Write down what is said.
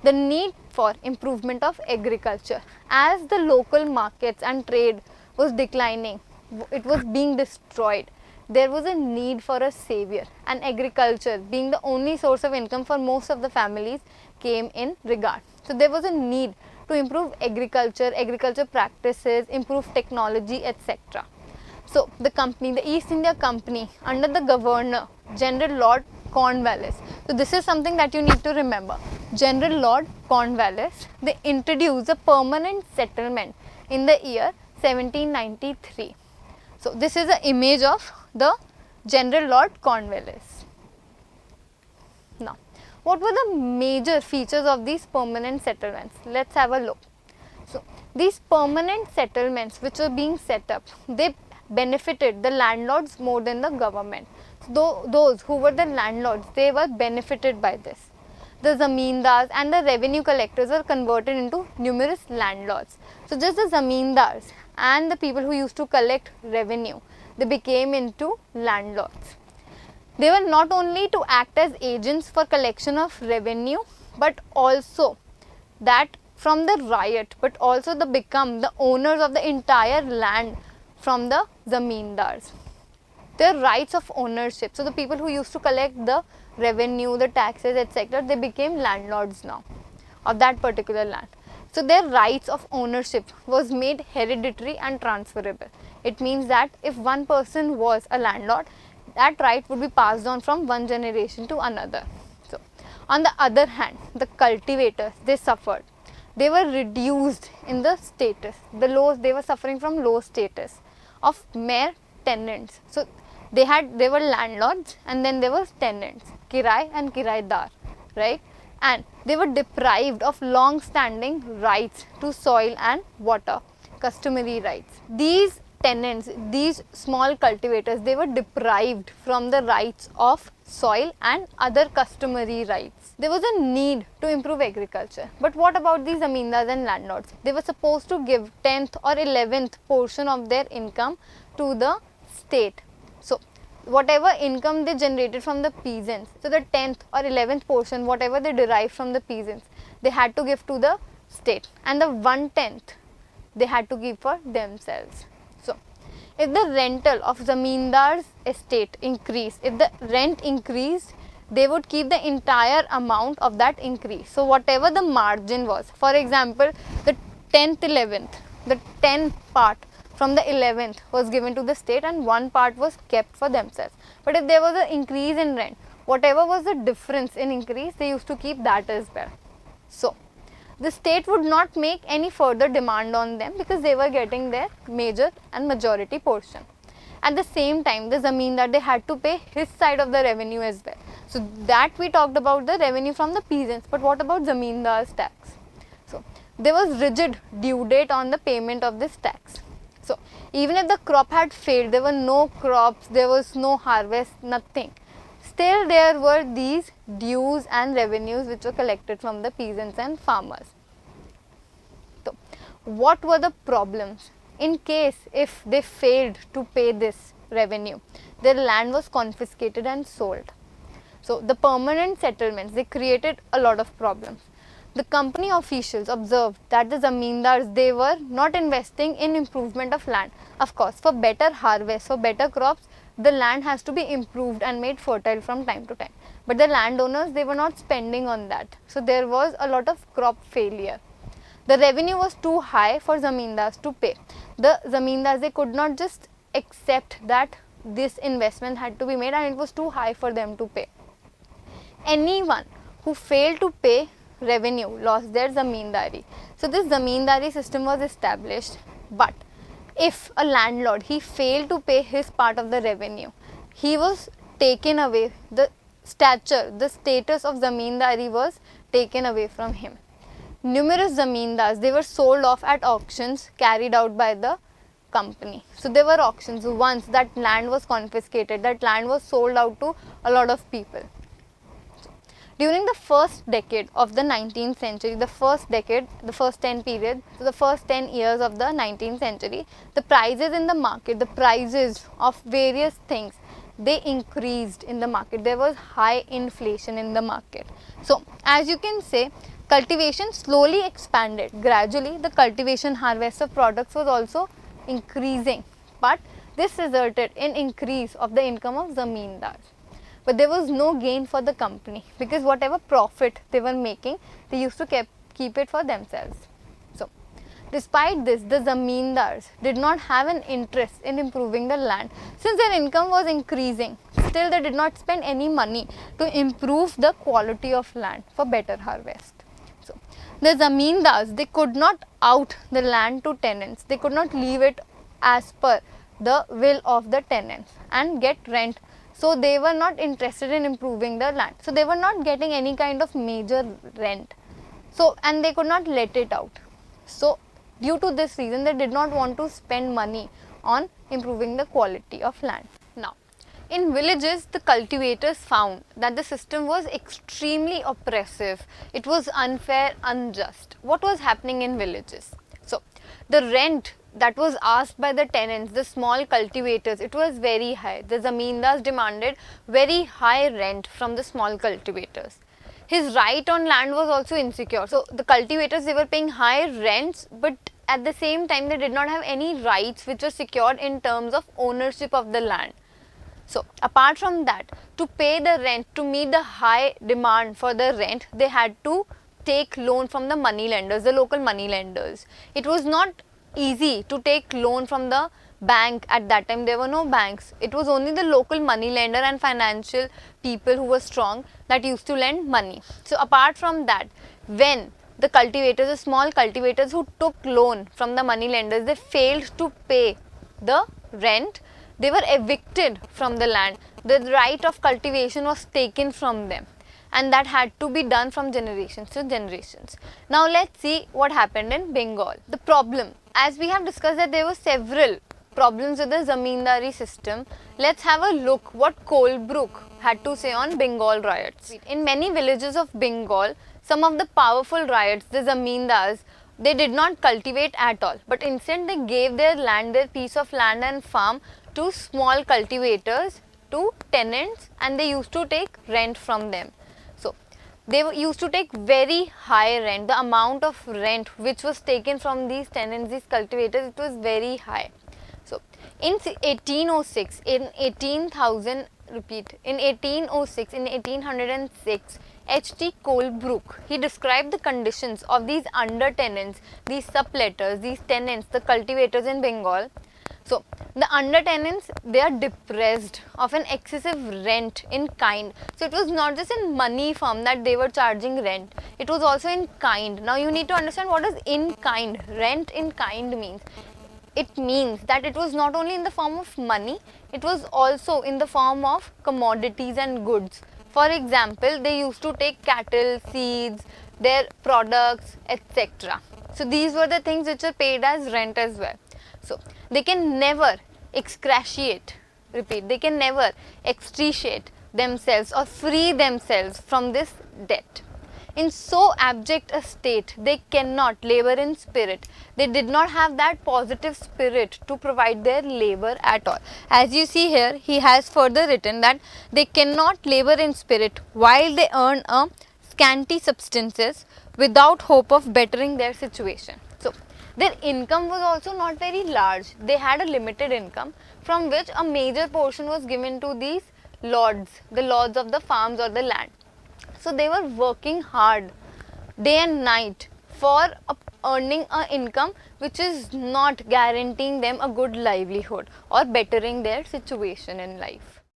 The need for improvement of agriculture. As the local markets and trade was declining, it was being destroyed. There was a need for a savior, and agriculture, being the only source of income for most of the families, came in regard. So there was a need to improve agriculture practices, improve technology, etc. So the company, the East India Company, under the governor, General Lord Cornwallis. So this is something that you need to remember. General Lord Cornwallis, they introduced a permanent settlement in the year 1793. So this is an image of the General Lord Cornwallis. Now, what were the major features of these permanent settlements? Let's have a look. So these permanent settlements which were being set up, they benefited the landlords more than the government. So those who were the landlords, they were benefited by this. The zamindars and the revenue collectors were converted into numerous landlords. So just the zamindars and the people who used to collect revenue, they became into landlords. They were not only to act as agents for collection of revenue, but also that from the riot, but also they become the owners of the entire land from the zamindars. Their rights of ownership. So the people who used to collect the revenue, the taxes, etc., they became landlords now of that particular land. So their rights of ownership was made hereditary and transferable. It means that if one person was a landlord, that right would be passed on from one generation to another. So on the other hand, the cultivators, they suffered. They were reduced in the status. They were suffering from low status of mere tenants. So they were landlords, and then there was tenants, kirai and kiraidar, right? And they were deprived of long-standing rights to soil and water, customary rights. These tenants, these small cultivators, they were deprived from the rights of soil and other customary rights. There was a need to improve agriculture. But what about these zamindars and landlords? They were supposed to give 10th or 11th portion of their income to the state. So whatever income they generated from the peasants, so the 10th or 11th portion, whatever they derived from the peasants, they had to give to the state, and the 1/10 they had to give for themselves. So if the rental of zamindar's estate increased, if the rent increased, they would keep the entire amount of that increase. So whatever the margin was, for example, the 10th, 11th, the 10 part from the 11th was given to the state, and one part was kept for themselves. But if there was an increase in rent, whatever was the difference in increase, they used to keep that as well. So the state would not make any further demand on them because they were getting their major and majority portion. At the same time, the zamindar, they had to pay his side of the revenue as well. So that we talked about the revenue from the peasants, but what about zamindar's tax? So there was rigid due date on the payment of this tax. So even if the crop had failed, there were no crops, there was no harvest, nothing. Still there were these dues and revenues which were collected from the peasants and farmers. So what were the problems? In case if they failed to pay this revenue, their land was confiscated and sold. So the permanent settlements, they created a lot of problems. The company officials observed that the zamindars, they were not investing in improvement of land. Of course, for better harvest, for better crops, the land has to be improved and made fertile from time to time. But the landowners, they were not spending on that. So there was a lot of crop failure. The revenue was too high for zamindars to pay. The zamindars, they could not just accept that this investment had to be made, and it was too high for them to pay. Anyone who failed to pay revenue lost their zamindari. So this zamindari system was established, but if a landlord, he failed to pay his part of the revenue, he was taken away, the status of zamindari was taken away from him. Numerous zamindars, they were sold off at auctions carried out by the company. So there were auctions. Once that land was confiscated, that land was sold out to a lot of people. During the first decade of the 19th century, the first 10 period, so the first 10 years of the 19th century, the prices in the market, the prices of various things, they increased in the market. There was high inflation in the market. So as you can say, cultivation slowly expanded. Gradually, the cultivation harvest of products was also increasing, but this resulted in increase of the income of zamindars. But there was no gain for the company, because whatever profit they were making, they used to keep it for themselves. So, despite this, the zamindars did not have an interest in improving the land. Since their income was increasing, still they did not spend any money to improve the quality of land for better harvest. So, the zamindars, they could not out the land to tenants. They could not leave it as per the will of the tenants and get rent. So, they were not interested in improving the land. So, they were not getting any kind of major rent. So, and they could not let it out. So, due to this reason, they did not want to spend money on improving the quality of land. Now, in villages, the cultivators found that the system was extremely oppressive. It was unfair, unjust. What was happening in villages? So, the rent that was asked by the tenants, the small cultivators, it was very high. The zamindars demanded very high rent from the small cultivators. His right on land was also insecure. So, the cultivators, they were paying high rents, but at the same time they did not have any rights which were secured in terms of ownership of the land. So, apart from that, to pay the rent, to meet the high demand for the rent, they had to take loan from the money lenders, the local money lenders. It was not easy to take loan from the bank at that time. There were no banks. It was only the local money lender and financial people who were strong that used to lend money. So, apart from that, when the cultivators, the small cultivators who took loan from the money lenders, they failed to pay the rent, they were evicted from the land. The right of cultivation was taken from them, and that had to be done from generations to generations. Now, let's see what happened in Bengal. The problem, as we have discussed that there were several problems with the zamindari system, let's have a look what Colebrook had to say on Bengal riots. In many villages of Bengal, some of the powerful riots, the zamindars, they did not cultivate at all, but instead they gave their land, their piece of land and farm to small cultivators, to tenants, and they used to take rent from them. So, they used to take very high rent. The amount of rent which was taken from these tenants, these cultivators, it was very high. So, in 1806, in 18,000, repeat, in 1806, in 1806, H.T. Colebrook, he described the conditions of these under tenants, these subletters, these tenants, the cultivators in Bengal. So, the under tenants, they are depressed of an excessive rent in kind. So, it was not just in money form that they were charging rent, it was also in kind. Now, you need to understand what does in kind, rent in kind means. It means that it was not only in the form of money, it was also in the form of commodities and goods. For example, they used to take cattle, seeds, their products, etc. So, these were the things which are paid as rent as well. So, they can never extricate, repeat, they can never extricate themselves or free themselves from this debt. In so abject a state, they cannot labor in spirit. They did not have that positive spirit to provide their labor at all. As you see here, he has further written that they cannot labor in spirit while they earn a scanty substances without hope of bettering their situation. So, their income was also not very large. They had a limited income from which a major portion was given to these lords, the lords of the farms or the land. So, they were working hard day and night for earning an income which is not guaranteeing them a good livelihood or bettering their situation in life.